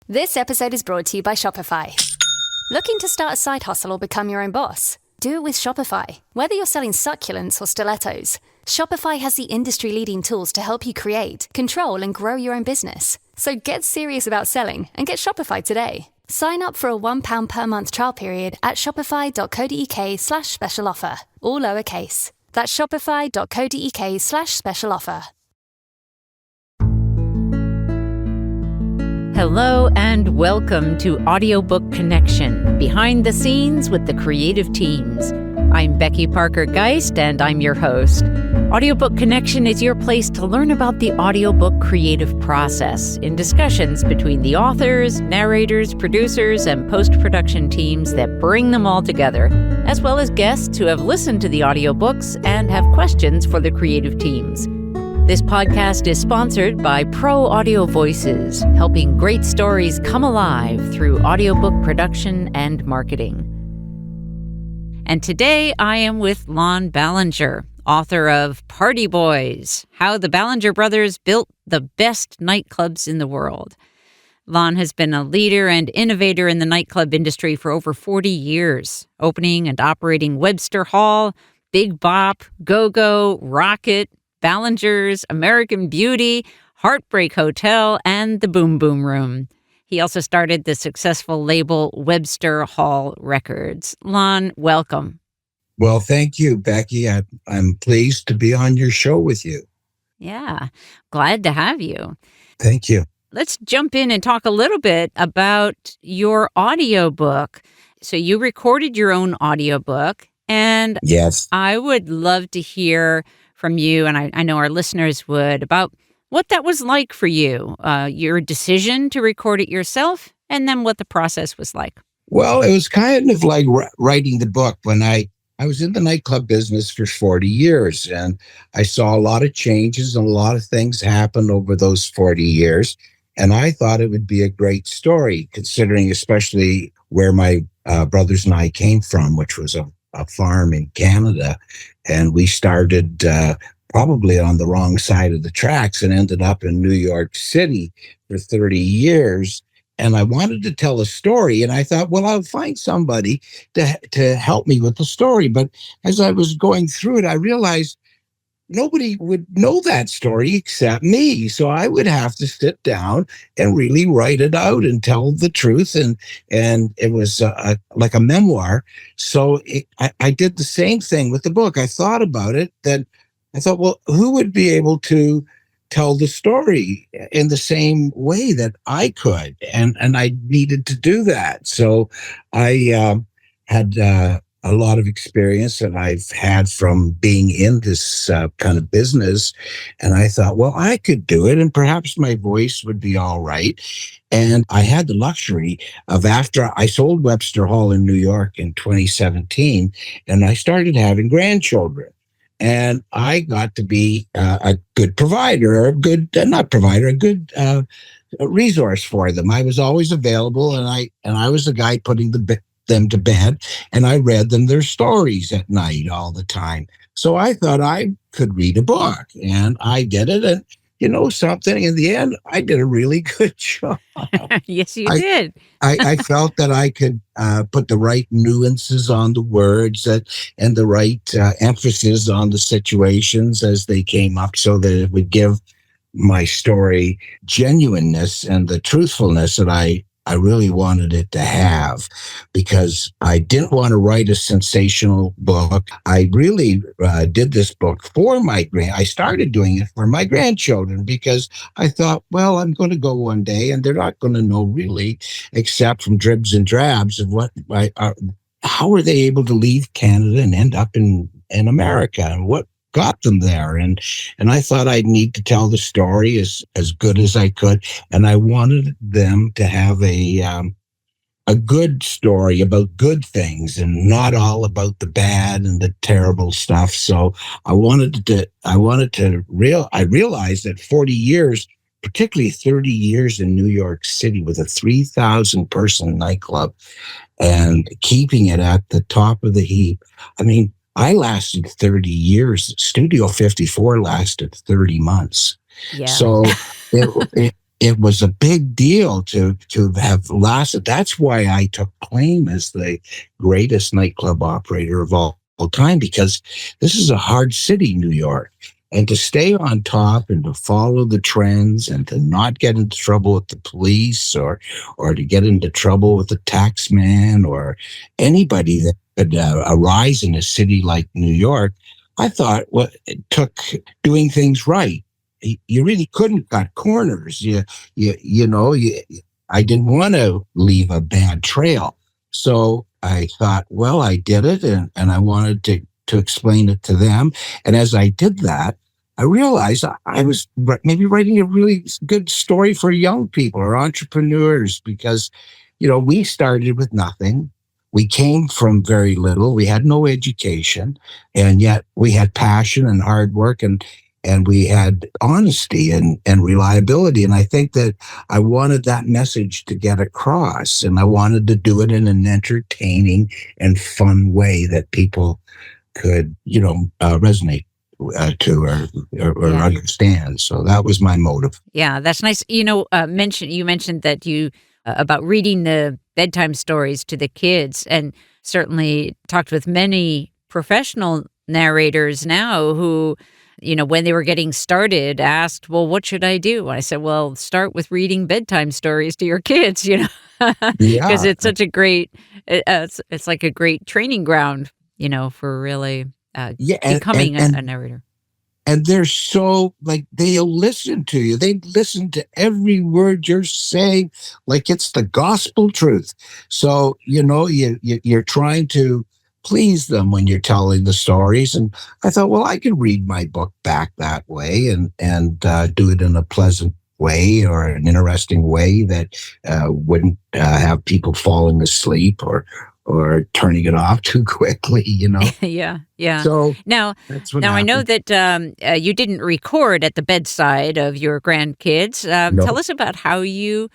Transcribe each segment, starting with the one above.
This episode is brought to you by Shopify. Looking to start a side hustle or become your own boss? Do it with Shopify. Whether you're selling succulents or stilettos, Shopify has the industry-leading tools to help you create, control, and grow your own business. So get serious about selling and get Shopify today. Sign up for a £1 per month trial period at shopify.co.uk/special offer, all lowercase. That's shopify.co.uk/special offer. Hello and welcome to Audiobook Connection, behind the scenes with the creative teams. I'm Becky Parker Geist and I'm your host. Audiobook Connection is your place to learn about the audiobook creative process in discussions between the authors, narrators, producers, and post-production teams that bring them all together, as well as guests who have listened to the audiobooks and have questions for the creative teams. This podcast is sponsored by Pro Audio Voices, helping great stories come alive through audiobook production and marketing. And today I am with Lon Ballinger, author of Party Boys: How the Ballinger Brothers Built the Best Nightclubs in the World. Lon has been a leader and innovator in the nightclub industry for over 40 years, opening and operating Webster Hall, Big Bop, Go-Go, Rocket, Ballinger's, American Beauty, Heartbreak Hotel, and the Boom Boom Room. He also started the successful label Webster Hall Records. Lon, welcome. Well, thank you, Becky. I'm pleased to be on your show with you. Yeah, glad to have you. Thank you. Let's jump in and talk a little bit about your audiobook. So you recorded your own audiobook, and Yes. I would love to hear from you, and I know our listeners would, about what that was like for you, your decision to record it yourself, and then what the process was like. Well, it was kind of like writing the book. When I was in the nightclub business for 40 years, and I saw a lot of changes and a lot of things happen over those 40 years. And I thought it would be a great story, considering especially where my brothers and I came from, which was a farm in Canada. And we started probably on the wrong side of the tracks and ended up in New York City for 30 years. And I wanted to tell a story. And I thought, well, I'll find somebody to help me with the story. But as I was going through it, I realized nobody would know that story except me. So I would have to sit down and really write it out and tell the truth. And it was like a memoir. So I did the same thing with the book. I thought about it. Then I thought, well, who would be able to tell the story in the same way that I could? And I needed to do that. So I had a lot of experience that I've had from being in this kind of business. And I thought, well, I could do it, and perhaps my voice would be all right. And I had the luxury of, after I sold Webster Hall in New York in 2017, and I started having grandchildren. And I got to be a good provider, or a good resource for them. I was always available, and I was the guy putting them to bed, and I read them their stories at night all the time. So I thought I could read a book, and I did it. And you know something, in the end, I did a really good job. Yes, you did. I felt that I could put the right nuances on the words and the right emphasis on the situations as they came up, so that it would give my story genuineness and the truthfulness that I really wanted it to have, because I didn't want to write a sensational book. I really did this book for I started doing it for my grandchildren, because I thought, well, I'm going to go one day and they're not going to know really, except from dribs and drabs, of how are they able to leave Canada and end up in America, and what got them there. And I thought I'd need to tell the story as good as I could. And I wanted them to have a good story about good things, and not all about the bad and the terrible stuff. So I realized that 40 years, particularly 30 years in New York City with a 3,000 person nightclub and keeping it at the top of the heap. I mean, I lasted 30 years. Studio 54 lasted 30 months. Yeah. So it was a big deal to have lasted. That's why I took claim as the greatest nightclub operator of all time, because this is a hard city, New York. And to stay on top and to follow the trends and to not get into trouble with the police or to get into trouble with the tax man or anybody that could arise in a city like New York, I thought, well, it took doing things right. You really couldn't cut corners. I didn't want to leave a bad trail. So I thought, well, I did it, and I wanted to explain it to them. And as I did that, I realized I was maybe writing a really good story for young people or entrepreneurs, because, we started with nothing. We came from very little. We had no education, and yet we had passion and hard work, and we had honesty and reliability. And I think that I wanted that message to get across, and I wanted to do it in an entertaining and fun way that people could, resonate to or understand. So that was my motive. Yeah, that's nice. You mentioned that you about reading the bedtime stories to the kids, and certainly talked with many professional narrators now who, when they were getting started, asked, well, what should I do? And I said, well, start with reading bedtime stories to your kids, because it's such a great, it's like a great training ground, for really becoming a narrator. And they're so, like, they'll listen to you. They listen to every word you're saying like it's the gospel truth. So, you're trying to please them when you're telling the stories. And I thought, well, I could read my book back that way and do it in a pleasant way or an interesting way that wouldn't have people falling asleep or turning it off too quickly, Yeah. So now that's what I happened. know that you didn't record at the bedside of your grandkids. No. Tell us about how you,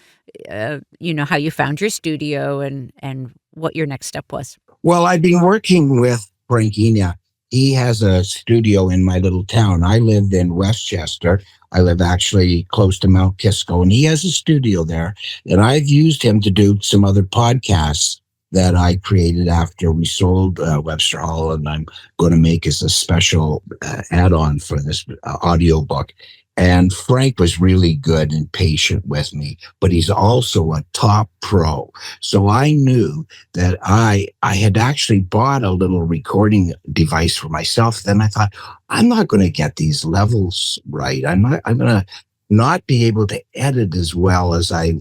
how you found your studio and what your next step was. Well, I've been working with Frankina. He has a studio in my little town. I lived in Westchester. I live actually close to Mount Kisco, and he has a studio there. And I've used him to do some other podcasts that I created after we sold Webster Hall, and I'm going to make as a special add-on for this audiobook. And Frank was really good and patient with me, but he's also a top pro. So I knew that I had actually bought a little recording device for myself. Then I thought, I'm not going to get these levels right. I'm going to not be able to edit as well as I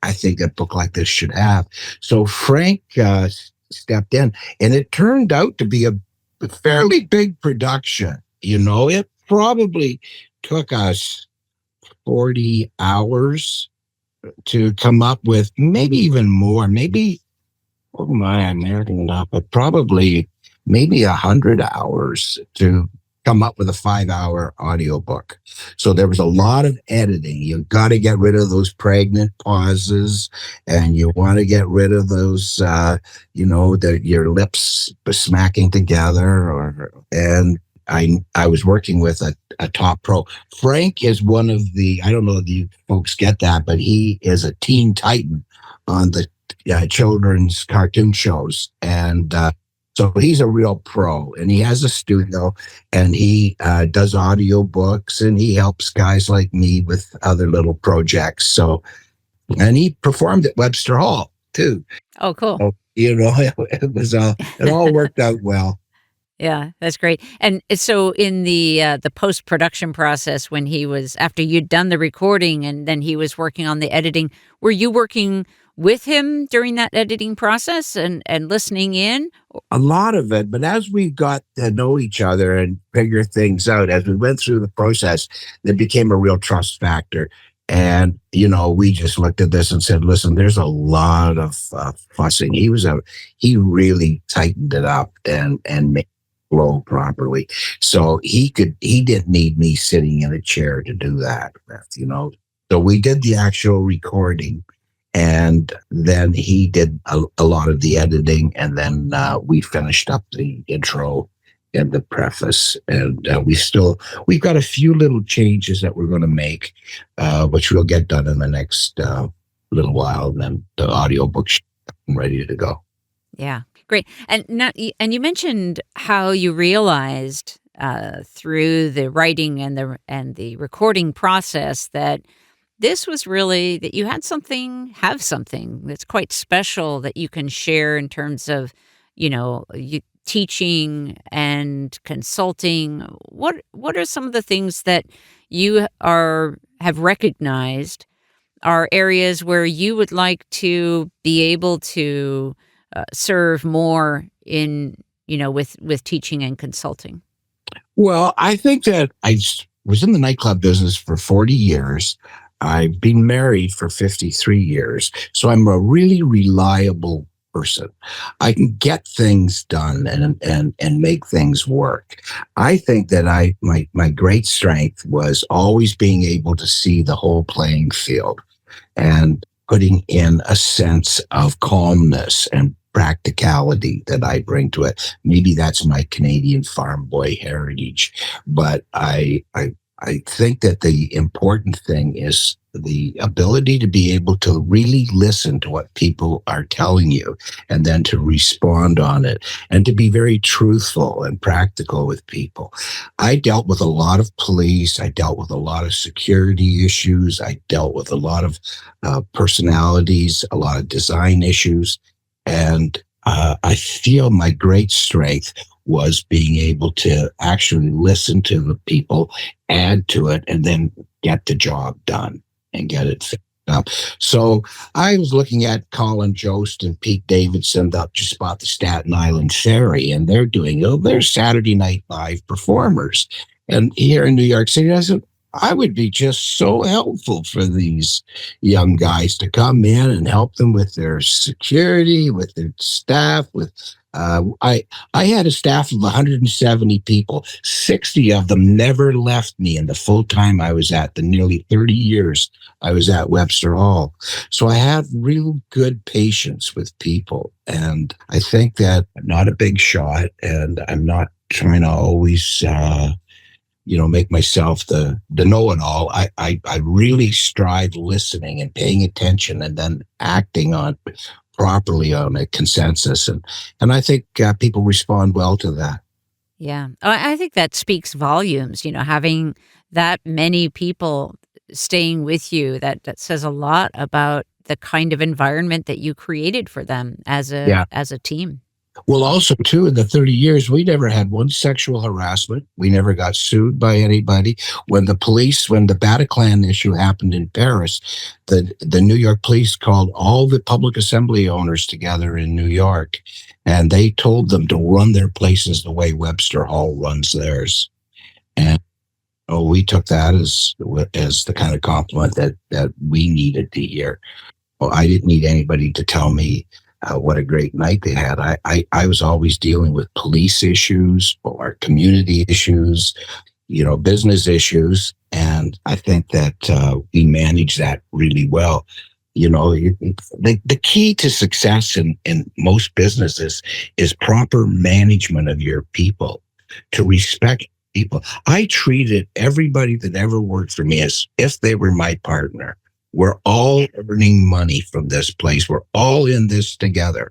think a book like this should have. So Frank stepped in, and it turned out to be a fairly big production. It probably took us 40 hours to come up with, maybe even more, maybe, oh my, I'm adding it up, but probably maybe 100 hours to come up with a 5-hour audiobook. So there was a lot of editing. You got to get rid of those pregnant pauses, and you want to get rid of those, your lips smacking together. And I was working with a top pro. Frank is one of the, I don't know if you folks get that, but he is a teen titan on the children's cartoon shows. And so he's a real pro, and he has a studio, and he does audiobooks, and he helps guys like me with other little projects. So, and he performed at Webster Hall too. Oh, cool. So, it all worked out well. Yeah, that's great. And so in the post-production process, when he was, after you'd done the recording and then he was working on the editing, were you working with him during that editing process and listening in? A lot of it, but as we got to know each other and figure things out, as we went through the process, there became a real trust factor. And, we just looked at this and said, listen, there's a lot of fussing. He really tightened it up and made flow properly. So he didn't need me sitting in a chair to do that with. So we did the actual recording, and then he did a lot of the editing, and then we finished up the intro in the preface, and we've got a few little changes that we're going to make, which we'll get done in the next little while, and then the audiobook's ready to go. Yeah, great. And you mentioned how you realized through the writing and the recording process that this was really that you have something that's quite special that you can share in terms of, you teaching and consulting. What are some of the things that you have recognized are areas where you would like to be able to serve more in, with teaching and consulting? Well, I think that was in the nightclub business for 40 years. I've been married for 53 years. So I'm a really reliable person. I can get things done and make things work. I think that my great strength was always being able to see the whole playing field and putting in a sense of calmness and practicality that I bring to it. Maybe that's my Canadian farm boy heritage, but I think that the important thing is the ability to be able to really listen to what people are telling you and then to respond on it and to be very truthful and practical with people. I dealt with a lot of police. I dealt with a lot of security issues. I dealt with a lot of personalities, a lot of design issues. And I feel my great strength was being able to actually listen to the people, add to it, and then get the job done and get it fixed up. So I was looking at Colin Jost and Pete Davidson up just about the Staten Island Ferry, and they're doing, they're Saturday Night Live performers. And here in New York City, I said, I would be just so helpful for these young guys to come in and help them with their security, with their staff, with I had a staff of 170 people. 60 of them never left me in the full time I was at the nearly 30 years I was at Webster Hall. So I have real good patience with people. And I think that I'm not a big shot and I'm not trying to always make myself the know-it-all. I really strive listening and paying attention and then acting on properly on a consensus. And I think people respond well to that. Yeah. I think that speaks volumes, having that many people staying with you, that says a lot about the kind of environment that you created for them as a team. Well, also, too, in the 30 years, we never had one sexual harassment. We never got sued by anybody. When the Bataclan issue happened in Paris, the New York police called all the public assembly owners together in New York, and they told them to run their places the way Webster Hall runs theirs. And we took that as the kind of compliment that we needed to hear. Well, I didn't need anybody to tell me what a great night they had. I was always dealing with police issues or community issues, business issues. And I think that we manage that really well. The key to success in most businesses is proper management of your people, to respect people. I treated everybody that ever worked for me as if they were my partner. We're all earning money from this place. We're all in this together.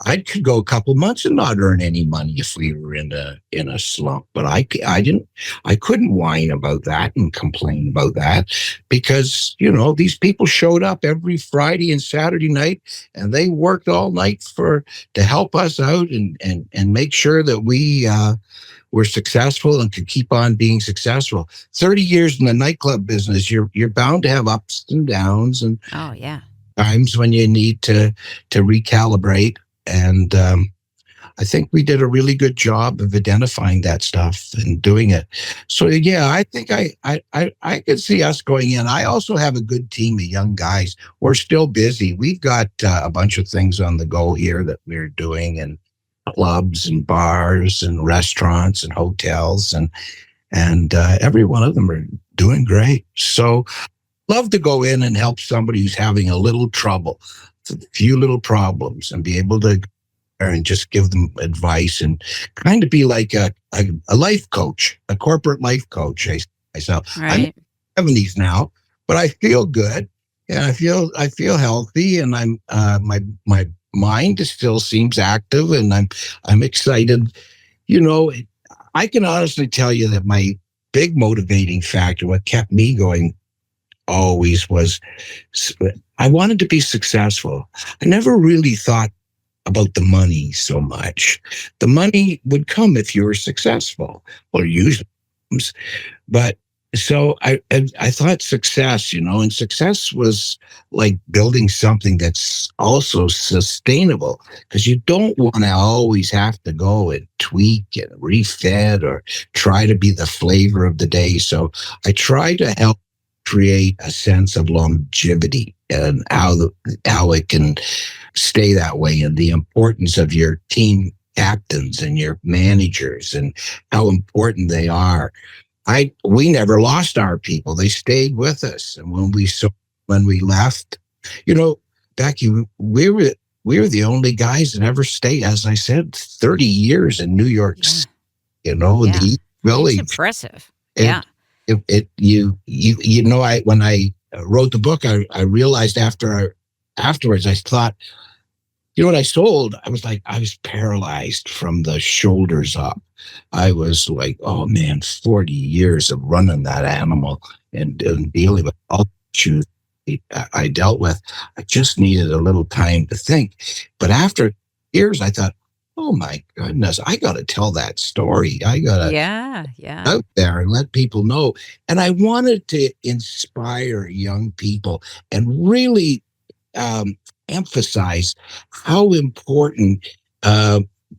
I could go a couple months and not earn any money if we were in a slump, but I couldn't whine about that and complain about that because, these people showed up every Friday and Saturday night and they worked all night to help us out and make sure that we, were successful and could keep on being successful. 30 years in the nightclub business, you're bound to have ups and downs and times when you need to recalibrate. And I think we did a really good job of identifying that stuff and doing it. So yeah, I think I could see us going in. I also have a good team of young guys. We're still busy. We've got a bunch of things on the go here that we're doing, and clubs and bars and restaurants and hotels and every one of them are doing great. So love to go in and help somebody who's having a little trouble, a few little problems, and be able to and just give them advice and kind of be like a life coach, a corporate life coach. Myself, I'm in my 70s now, but I feel good, and I feel healthy, and I'm my mind still seems active, and I'm excited. I can honestly tell you that my big motivating factor, what kept me going always, was I wanted to be successful. I never really thought about the money so much. The money would come if you were successful, or usually comes. But so I thought success, and success was like building something that's also sustainable, because you don't want to always have to go and tweak and refit or try to be the flavor of the day. So I try to help create a sense of longevity and how it can stay that way, and the importance of your team captains and your managers and how important they are. We never lost our people. They stayed with us. And when we left, Becky, we were the only guys that ever stayed, as I said, 30 years in New York City, in the East Village. It's impressive. When I wrote the book, I realized afterwards, I thought, what I sold, I was paralyzed from the shoulders up. I was like, oh man, 40 years of running that animal and dealing with all the issues I dealt with. I just needed a little time to think. But after years, I thought, oh my goodness, I got to tell that story. I got to out there and let people know. And I wanted to inspire young people and really emphasize how important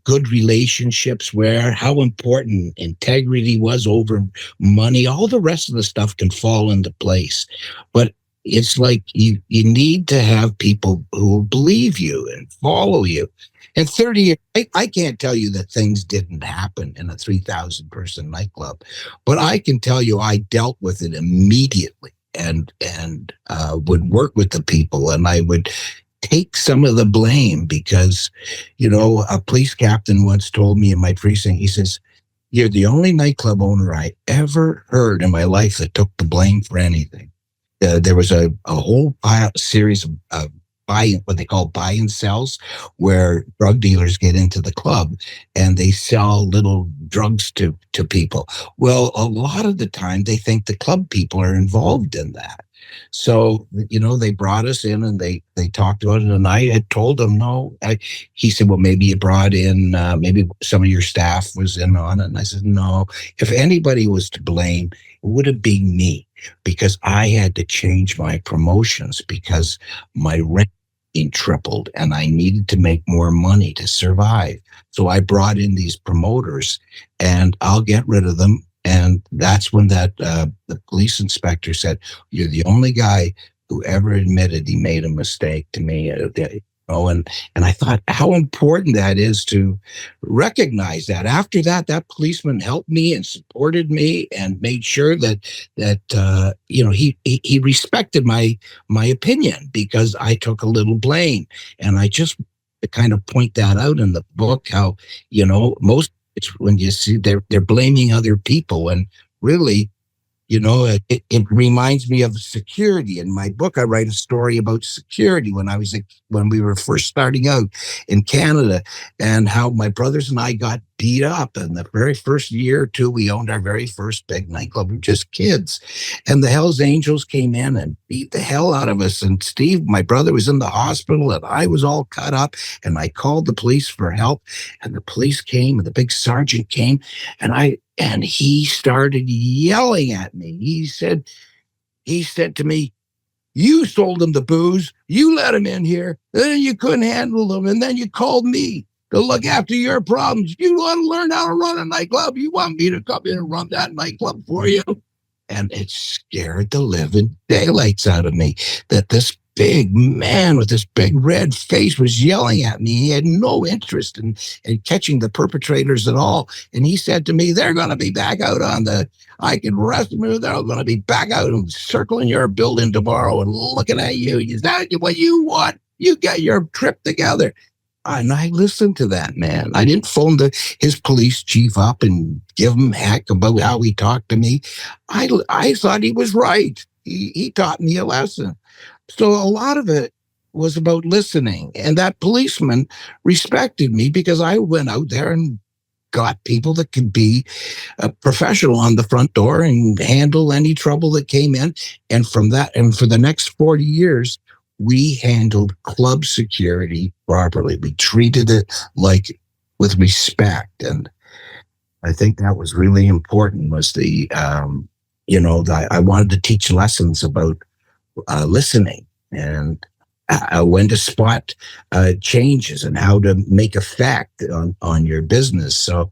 good relationships were, how important integrity was over money. All the rest of the stuff can fall into place. But it's like you need to have people who will believe you and follow you. And 30 years, I can't tell you that things didn't happen in a 3,000 person nightclub, but I can tell you I dealt with it immediately and would work with the people, and I would take some of the blame because, a police captain once told me in my precinct, he says, "You're the only nightclub owner I ever heard in my life that took the blame for anything." There was a whole series of what they call buy-in cells, where drug dealers get into the club and they sell little drugs to people. Well, a lot of the time they think the club people are involved in that. So, they brought us in and they talked about it, and I had told them no. He said, well, maybe you brought in, maybe some of your staff was in on it. And I said, no, if anybody was to blame, it would have been me, because I had to change my promotions because my rent being tripled and I needed to make more money to survive. So I brought in these promoters, and I'll get rid of them. And that's when the police inspector said, "You're the only guy who ever admitted he made a mistake to me." And I thought how important that is to recognize that. After that, that policeman helped me and supported me and made sure that he respected my opinion, because I took a little blame. And I just to kind of point that out in the book, how most it's when you see they're blaming other people, and really, it reminds me of security. In my book, I write a story about security when we were first starting out in Canada, and how my brothers and I got beat up. And the very first year or two, we owned our very first big nightclub. We were just kids, and the Hells Angels came in and beat the hell out of us. And Steve, my brother, was in the hospital, and I was all cut up. And I called the police for help, and the police came, and the big sergeant came, and he started yelling at me. He said to me, "You sold them the booze. You let them in here. Then you couldn't handle them. And then you called me to look after your problems. You want to learn how to run a nightclub? You want me to come in and run that nightclub for you?" And it scared the living daylights out of me that this big man with this big red face was yelling at me. He had no interest in catching the perpetrators at all. And he said to me, "They're going to be back out I can rest them. They're going to be back out and circling your building tomorrow and looking at you. Is that what you want? You get your trip together." I listened to that man. I didn't phone his police chief up and give him heck about how he talked to me. I thought he was right. He taught me a lesson. So a lot of it was about listening. And that policeman respected me because I went out there and got people that could be a professional on the front door and handle any trouble that came in. And from that, and for the next 40 years, we handled club security properly. We treated it like with respect. And I think that was really important, was I wanted to teach lessons about listening and when to spot changes and how to make effect on your business. So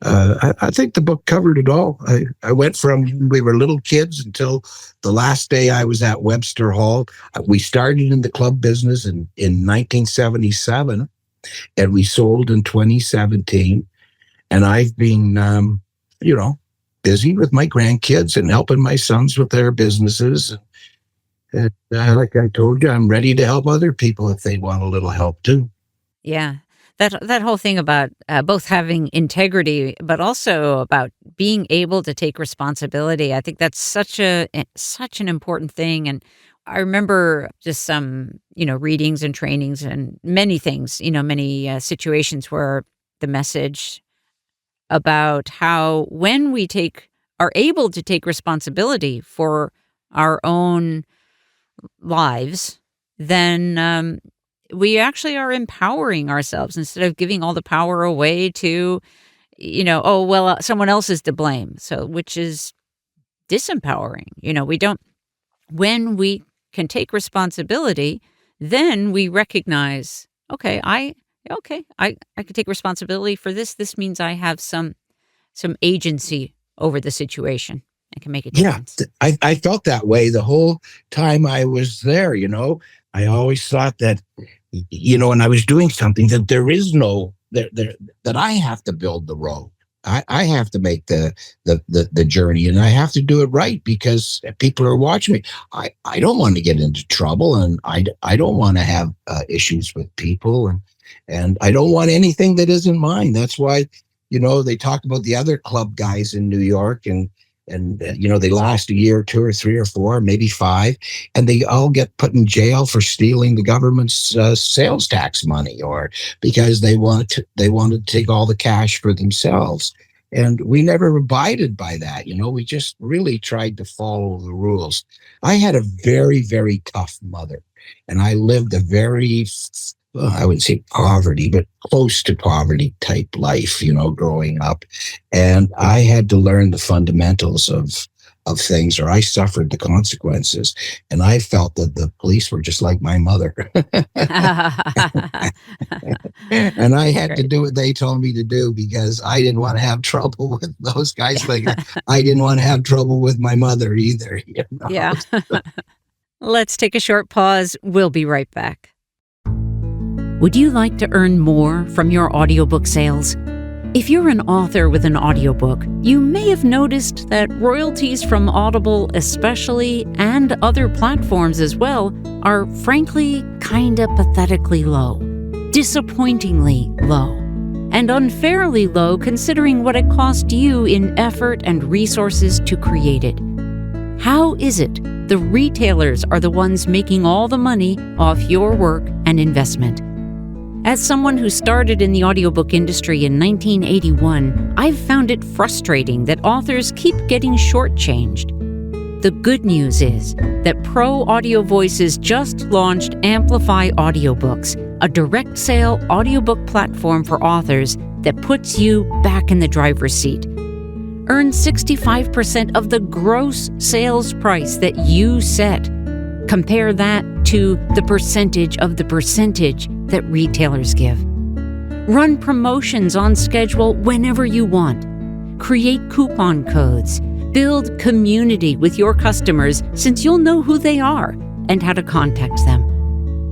I think the book covered it all. I went from we were little kids until the last day I was at Webster Hall. We started in the club business in 1977, and we sold in 2017. And I've been, busy with my grandkids and helping my sons with their businesses. And like I told you, I'm ready to help other people if they want a little help too. Yeah. That whole thing about both having integrity, but also about being able to take responsibility. I think that's such an important thing. And I remember just some, readings and trainings and many things, many situations where the message about how when we are able to take responsibility for our own lives, then we actually are empowering ourselves instead of giving all the power away to, someone else is to blame. So, which is disempowering. When we can take responsibility, then we recognize, I can take responsibility for this. This means I have some agency over the situation. I can make a difference. Yeah, I felt that way the whole time I was there. I always thought that, when I was doing something, that there is no that I have to build the road. I have to make the journey, and I have to do it right because people are watching me. I don't want to get into trouble, and I don't want to have issues with people, and I don't want anything that isn't mine. That's why, they talk about the other club guys in New York, and they last a year, 2 or 3 or 4, maybe 5, and they all get put in jail for stealing the government's sales tax money, or because they wanted to take all the cash for themselves. And we never abided by that. We just really tried to follow the rules. I had a very, very tough mother, and I lived a very, I wouldn't say poverty, but close to poverty type life, growing up. And I had to learn the fundamentals of things, or I suffered the consequences. And I felt that the police were just like my mother. And I had to do what they told me to do because I didn't want to have trouble with those guys. Like I didn't want to have trouble with my mother either. Yeah. Let's take a short pause. We'll be right back. Would you like to earn more from your audiobook sales? If you're an author with an audiobook, you may have noticed that royalties from Audible especially, and other platforms as well, are frankly kinda pathetically low, disappointingly low, and unfairly low considering what it cost you in effort and resources to create it. How is it the retailers are the ones making all the money off your work and investment? As someone who started in the audiobook industry in 1981, I've found it frustrating that authors keep getting shortchanged. The good news is that Pro Audio Voices just launched Amplify Audiobooks, a direct sale audiobook platform for authors that puts you back in the driver's seat. Earn 65% of the gross sales price that you set. Compare that to the percentage of the percentage that retailers give. Run promotions on schedule whenever you want. Create coupon codes. Build community with your customers, since you'll know who they are and how to contact them.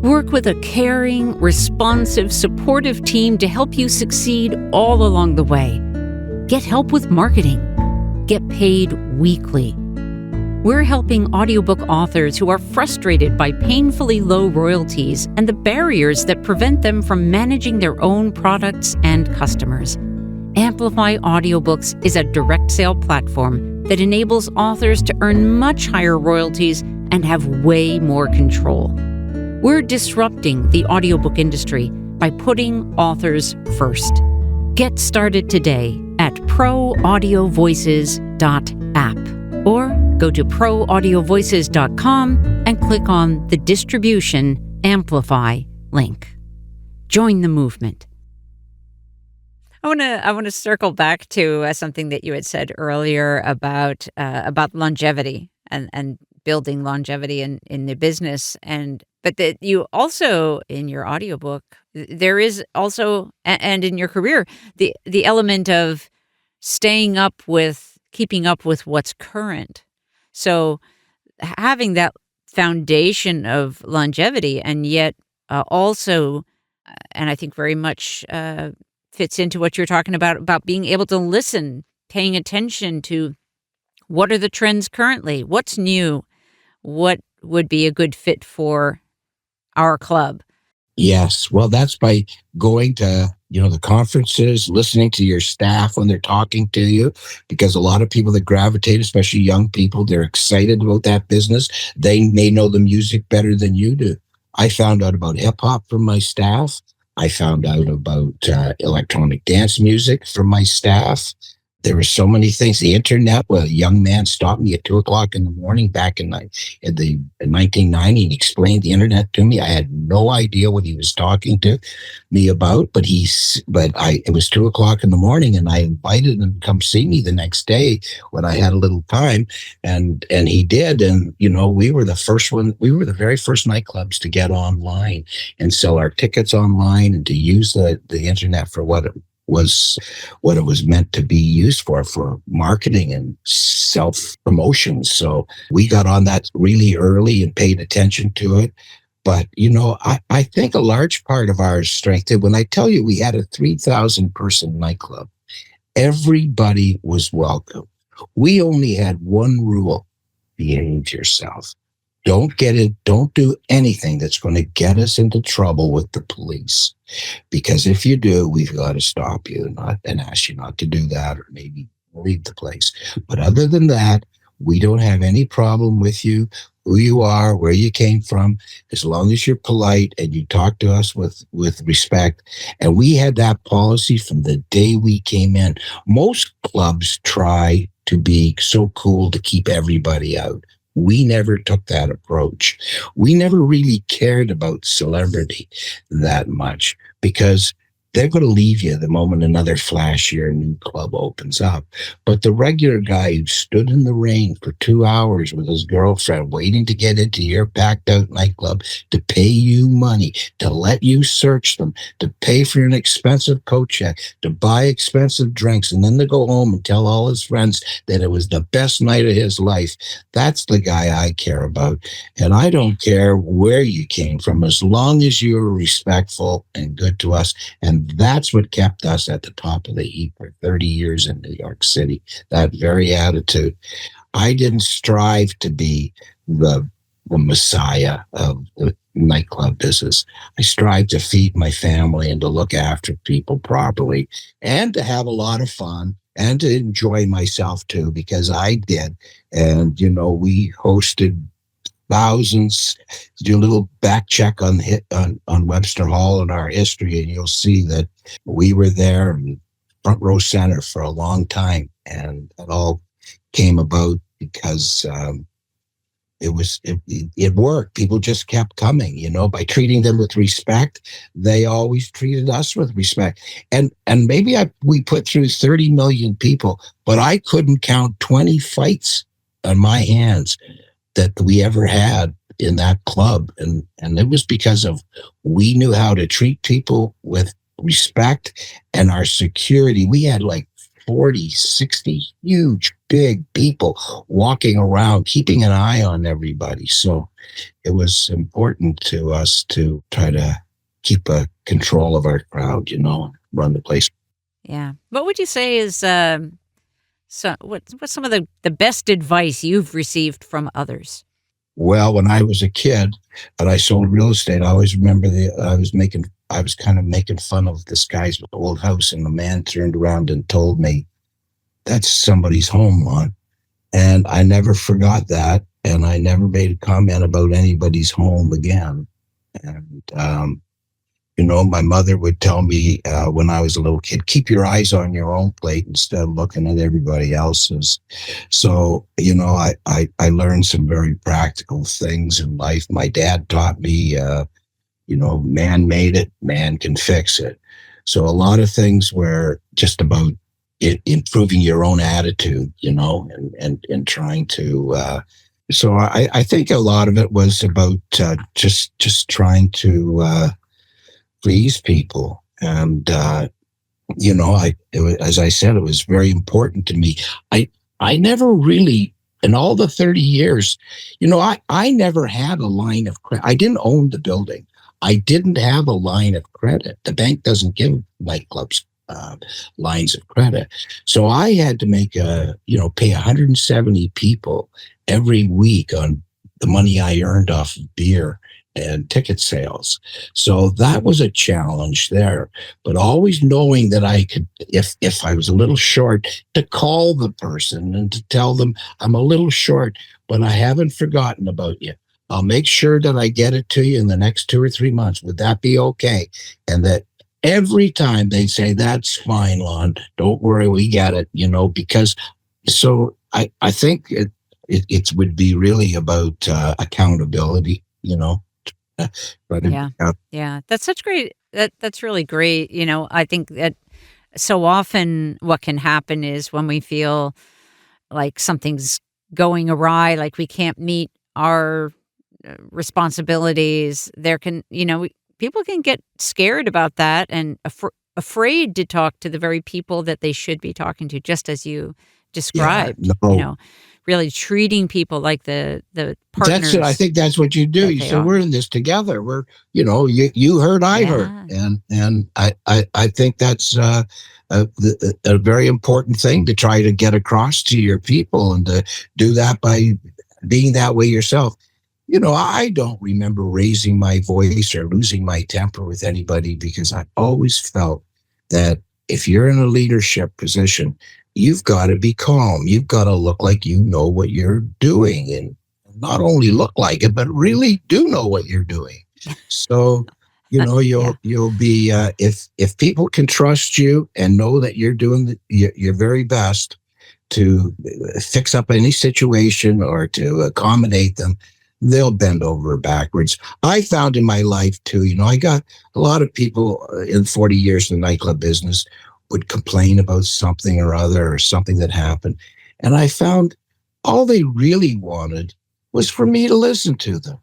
Work with a caring, responsive, supportive team to help you succeed all along the way. Get help with marketing. Get paid weekly. We're helping audiobook authors who are frustrated by painfully low royalties and the barriers that prevent them from managing their own products and customers. Amplify Audiobooks is a direct sale platform that enables authors to earn much higher royalties and have way more control. We're disrupting the audiobook industry by putting authors first. Get started today at proaudiovoices.app or go to proaudiovoices.com and click on the Distribution Amplify link. Join the movement. I want to circle back to something that you had said earlier about longevity and building longevity in the business, but that you also in your audiobook there is also and in your career the element of keeping up with what's current. So having that foundation of longevity, and yet also, and I think very much fits into what you're talking about being able to listen, paying attention to what are the trends currently, what's new, what would be a good fit for our club. Yes. Well, that's by going to, the conferences, listening to your staff when they're talking to you, because a lot of people that gravitate, especially young people, they're excited about that business. They may know the music better than you do. I found out about hip hop from my staff. I found out about electronic dance music from my staff. There were so many things. The internet, well, a young man stopped me at 2:00 in the morning back in 1990 and explained the internet to me. I had no idea what he was talking to me about, it was 2:00 in the morning, and I invited him to come see me the next day when I had a little time, and he did. And we were the very first nightclubs to get online and sell our tickets online and to use the internet for what it was meant to be used for marketing and self-promotion. So we got on that really early and paid attention to it. But, I think a large part of our strength, when I tell you we had a 3,000 person nightclub, everybody was welcome. We only had one rule: behave yourself. Don't do anything that's going to get us into trouble with the police. Because if you do, we've got to stop you and ask you not to do that, or maybe leave the place. But other than that, we don't have any problem with you, who you are, where you came from, as long as you're polite and you talk to us with respect. And we had that policy from the day we came in. Most clubs try to be so cool to keep everybody out. We never took that approach. We never really cared about celebrity that much, because they're going to leave you the moment another flashier new club opens up. But the regular guy who stood in the rain for 2 hours with his girlfriend waiting to get into your packed out nightclub, to pay you money, to let you search them, to pay for an expensive coat check, to buy expensive drinks, and then to go home and tell all his friends that it was the best night of his life. That's the guy I care about. And I don't care where you came from, as long as you were respectful and good to us. And that's what kept us at the top of the heap for 30 years in New York City, that very attitude. I didn't strive to be the messiah of the nightclub business. I strived to feed my family and to look after people properly and to have a lot of fun and to enjoy myself too, because I did. And, we hosted thousands. Do a little back check on Webster Hall and our history, and you'll see that we were there in front row center for a long time. And it all came about because it worked. People just kept coming, by treating them with respect. They always treated us with respect. And maybe we put through 30 million people, but I couldn't count 20 fights on my hands that we ever had in that club. And it was because of we knew how to treat people with respect, and our security. We had like 40, 60 huge, big people walking around, keeping an eye on everybody. So it was important to us to try to keep a control of our crowd, run the place. Yeah. What would you say is So what's some of the best advice you've received from others? Well, when I was a kid and I sold real estate, I always remember I was kind of making fun of this guy's old house, and the man turned around and told me, "That's somebody's home, Lon." And I never forgot that. And I never made a comment about anybody's home again. And, my mother would tell me when I was a little kid, keep your eyes on your own plate instead of looking at everybody else's. So, I learned some very practical things in life. My dad taught me, man made it, man can fix it. So a lot of things were just about improving your own attitude, and trying to. So I think a lot of it was about just trying to please people, and as I said, it was very important to me. I never really, in all the 30 years, I never had a line of credit. I didn't own the building. I didn't have a line of credit. The bank doesn't give nightclubs lines of credit. So I had to pay 170 people every week on the money I earned off of beer and ticket sales. So that was a challenge there, but always knowing that I could, if I was a little short, to call the person and to tell them I'm a little short, but I haven't forgotten about you. I'll make sure that I get it to you in the next 2 or 3 months. Would that be okay? And that every time they say, that's fine, Lon, don't worry, we get it, because so I think it would be really about accountability, Yeah. That's such great. That's really great. I think that so often what can happen is when we feel like something's going awry, like we can't meet our responsibilities, people can get scared about that and afraid to talk to the very people that they should be talking to, just as you described. No. Really treating people like the partners. That's it. I think that's what you do. You say, we're in this together. We're, you heard, I heard, and I think that's a very important thing to try to get across to your people, and to do that by being that way yourself. I don't remember raising my voice or losing my temper with anybody, because I always felt that if you're in a leadership position, you've got to be calm. You've got to look like you know what you're doing, and not only look like it, but really do know what you're doing. So, you'll be, if people can trust you and know that you're doing your very best to fix up any situation or to accommodate them, they'll bend over backwards. I found in my life too, I got a lot of people in 40 years in the nightclub business would complain about something or other, or something that happened. And I found all they really wanted was for me to listen to them,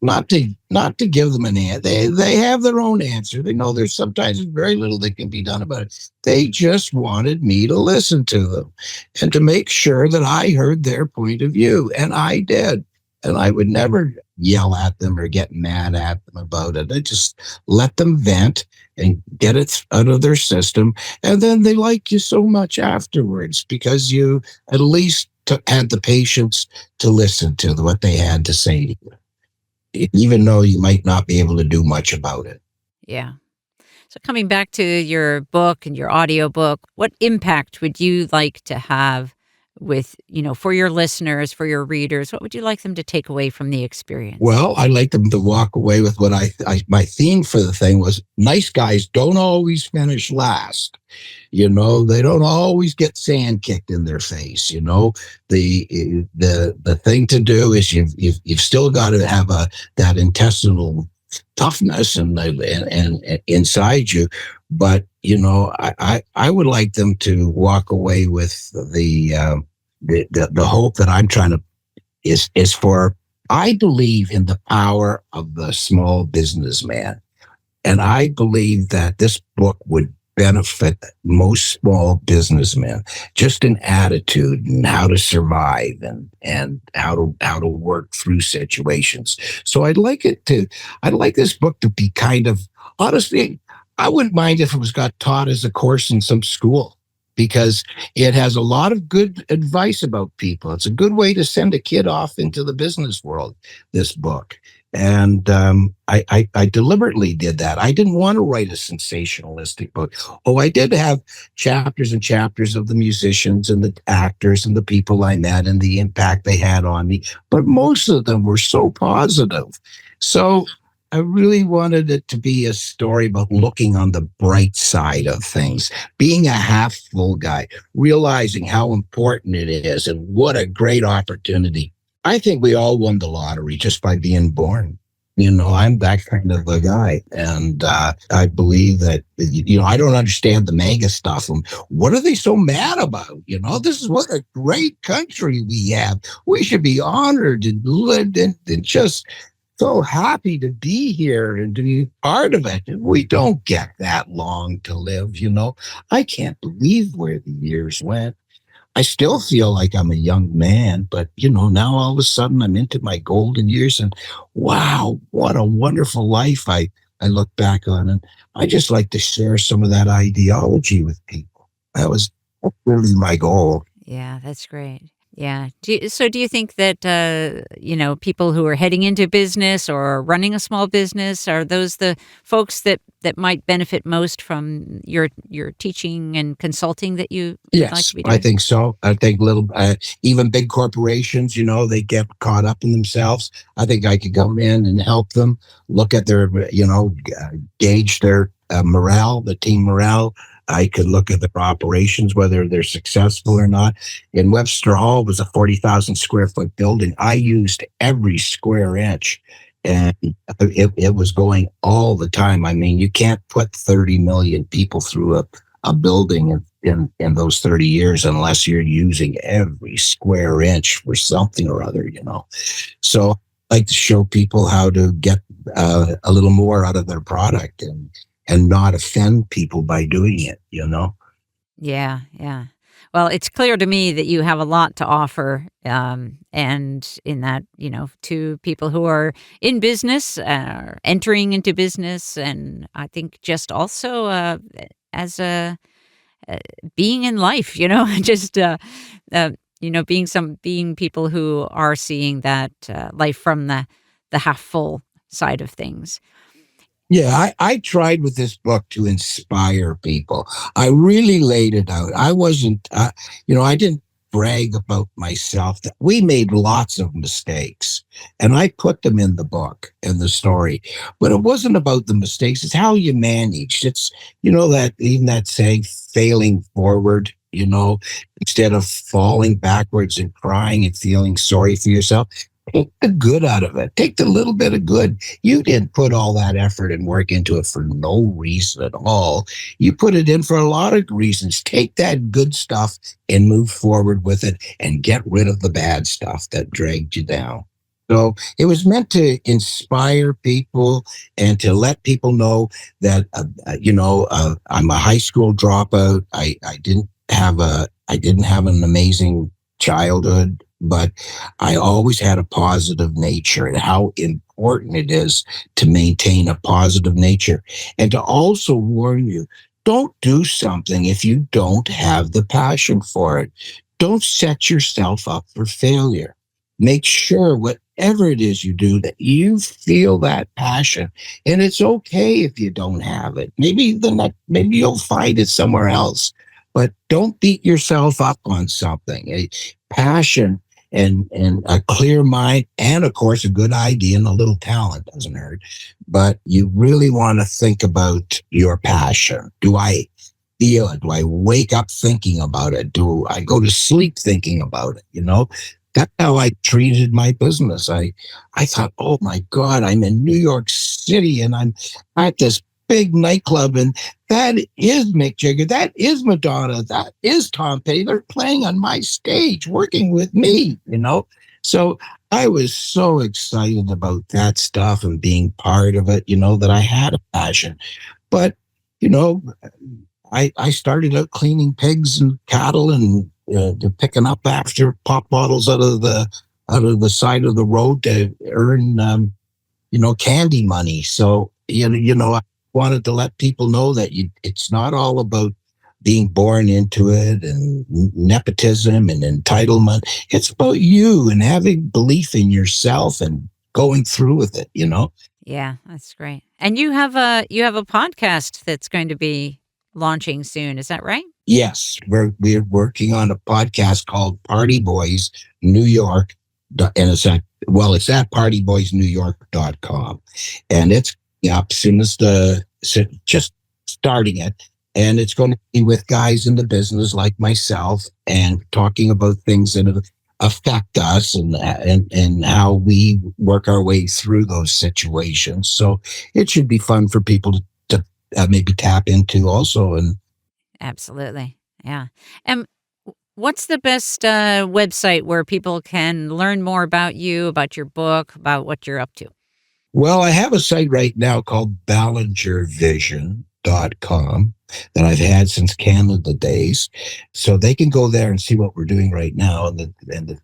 not to give them an answer. They have their own answer. They know there's sometimes very little that can be done about it. They just wanted me to listen to them and to make sure that I heard their point of view. And I did. And I would never yell at them or get mad at them about it. I just let them vent and get it out of their system. And then they like you so much afterwards, because you at least had the patience to listen to what they had to say to you, even though you might not be able to do much about it. Yeah. So coming back to your book and your audiobook, what impact would you like to have with, for your listeners, for your readers? What would you like them to take away from the experience? Well, I'd like them to walk away with what my theme for the thing was: nice guys don't always finish last. They don't always get sand kicked in their face. The thing to do is you've still got to have that intestinal toughness and inside you. But I would like them to walk away with the hope that I'm trying to is for. I believe in the power of the small businessman, and I believe that this book would benefit most small businessmen, just in attitude and how to survive and how to work through situations. So I'd like this book to be kind of, honestly, I wouldn't mind if it was got taught as a course in some school, because it has a lot of good advice about people. It's a good way to send a kid off into the business world, this book. And I deliberately did that. I didn't want to write a sensationalistic book. Oh, I did have chapters and chapters of the musicians and the actors and the people I met and the impact they had on me. But most of them were so positive. So I really wanted it to be a story about looking on the bright side of things, being a half full guy, realizing how important it is and what a great opportunity. I think we all won the lottery just by being born. I'm that kind of a guy. And I believe that, I don't understand the mega stuff. And what are they so mad about? This is what a great country we have. We should be honored and lived and just so happy to be here and to be part of it. We don't get that long to live. I can't believe where the years went. I still feel like I'm a young man, but now all of a sudden I'm into my golden years, and wow, what a wonderful life I look back on. And I just like to share some of that ideology with people. That's really my goal. Yeah, that's great. Yeah. Do you think that, people who are heading into business or running a small business, are those the folks that might benefit most from your teaching and consulting that you Yes, like to be doing? I think so. I think even big corporations, they get caught up in themselves. I think I could come in and help them look at their, gauge their morale, the team morale. I could look at their operations, whether they're successful or not. In Webster Hall, it was a 40,000 square foot building. I used every square inch, and it was going all the time. I mean, you can't put 30 million people through a building in those 30 years unless you're using every square inch for something or other, So I like to show people how to get a little more out of their product and not offend people by doing it, Yeah, yeah. Well, it's clear to me that you have a lot to offer, and in that, to people who are in business, entering into business, and I think just also as a being in life, just being people who are seeing that life from the half full side of things. Yeah, I tried with this book to inspire people. I really laid it out. I wasn't, I didn't brag about myself. We made lots of mistakes, and I put them in the book and the story. But it wasn't about the mistakes. It's how you managed. It's, that even that saying, failing forward, instead of falling backwards and crying and feeling sorry for yourself. Take the good out of it. Take the little bit of good. You didn't put all that effort and work into it for no reason at all. You put it in for a lot of reasons. Take that good stuff and move forward with it and get rid of the bad stuff that dragged you down. So it was meant to inspire people and to let people know that, I'm a high school dropout. I didn't have an amazing childhood, but I always had a positive nature, and how important it is to maintain a positive nature. And to also warn you, don't do something if you don't have the passion for it. Don't set yourself up for failure. Make sure whatever it is you do that you feel that passion. And it's okay if you don't have it. Maybe you'll find it somewhere else. But don't beat yourself up on something. A passion and a clear mind, and of course a good idea and a little talent doesn't hurt. But you really want to think about your passion. Do I feel it? Do I wake up thinking about it? Do I go to sleep thinking about it? That's how I treated my business. I thought, oh my God, I'm in New York City and I'm at this big nightclub, and that is Mick Jagger, that is Madonna, that is Tom Petty. They're playing on my stage, working with me, So I was so excited about that stuff and being part of it, that I had a passion. But, I started out cleaning pigs and cattle and picking up after pop bottles out of the side of the road to earn, candy money. So, I wanted to let people know that it's not all about being born into it and nepotism and entitlement. It's about you and having belief in yourself and going through with it, you know? Yeah, that's great. And you have a podcast that's going to be launching soon. Is that right? Yes, we're working on a podcast called Party Boys New York, and it's at partyboysnewyork.com, and it's up soon as just starting it, and it's going to be with guys in the business like myself and talking about things that affect us and how we work our way through those situations. So it should be fun for people to maybe tap into also. And Absolutely. Yeah. And what's the best website where people can learn more about you, about your book, about what you're up to? well, I have a site right now called ballingervision.com that I've had since Canada days. So they can go there and see what we're doing right now and the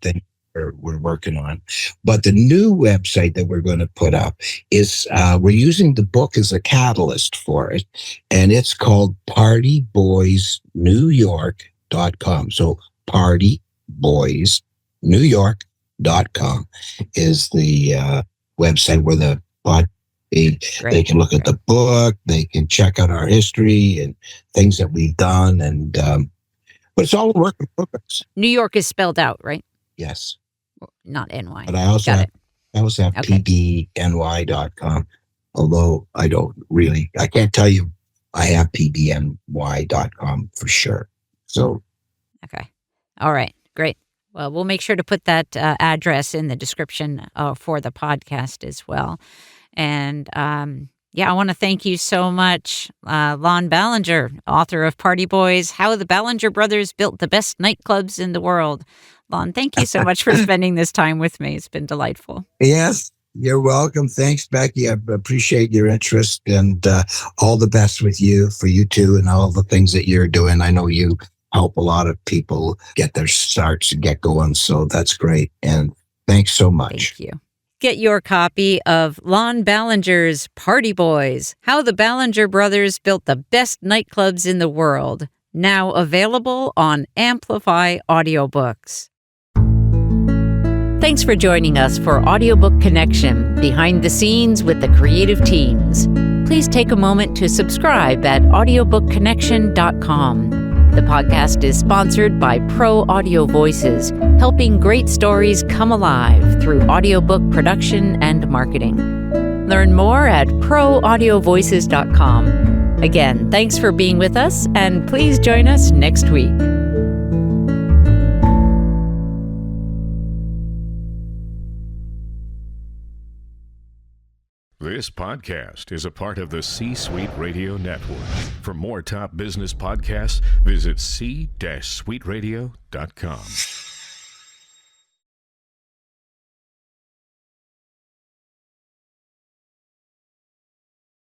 thing we're working on. But the new website that we're going to put up is we're using the book as a catalyst for it. And it's called partyboysnewyork.com. So partyboysnewyork.com is the website where they can look at the book, they can check out our history and things that we've done, and but it's all a work in progress. New York is spelled out, right? Yes, not NY. but I also have pbny.com. Although I can't tell you I have pbny.com for sure. So okay, all right, great. Well, we'll make sure to put that address in the description for the podcast as well. And I want to thank you so much, Lon Ballinger, author of Party Boys, How the Ballinger Brothers Built the Best Nightclubs in the World. Lon, thank you so much for spending this time with me. It's been delightful. Yes, you're welcome. Thanks, Becky. I appreciate your interest, and all the best for you too, and all the things that you're doing. I know you help a lot of people get their starts and get going. So that's great. And thanks so much. Thank you. Get your copy of Lon Ballinger's Party Boys, How the Ballinger Brothers Built the Best Nightclubs in the World, now available on Amplify Audiobooks. Thanks for joining us for Audiobook Connection, behind the scenes with the creative teams. Please take a moment to subscribe at audiobookconnection.com. The podcast is sponsored by Pro Audio Voices, helping great stories come alive through audiobook production and marketing. Learn more at proaudiovoices.com. Again, thanks for being with us, and please join us next week. This podcast is a part of the C-Suite Radio Network. For more top business podcasts, visit c-suiteradio.com.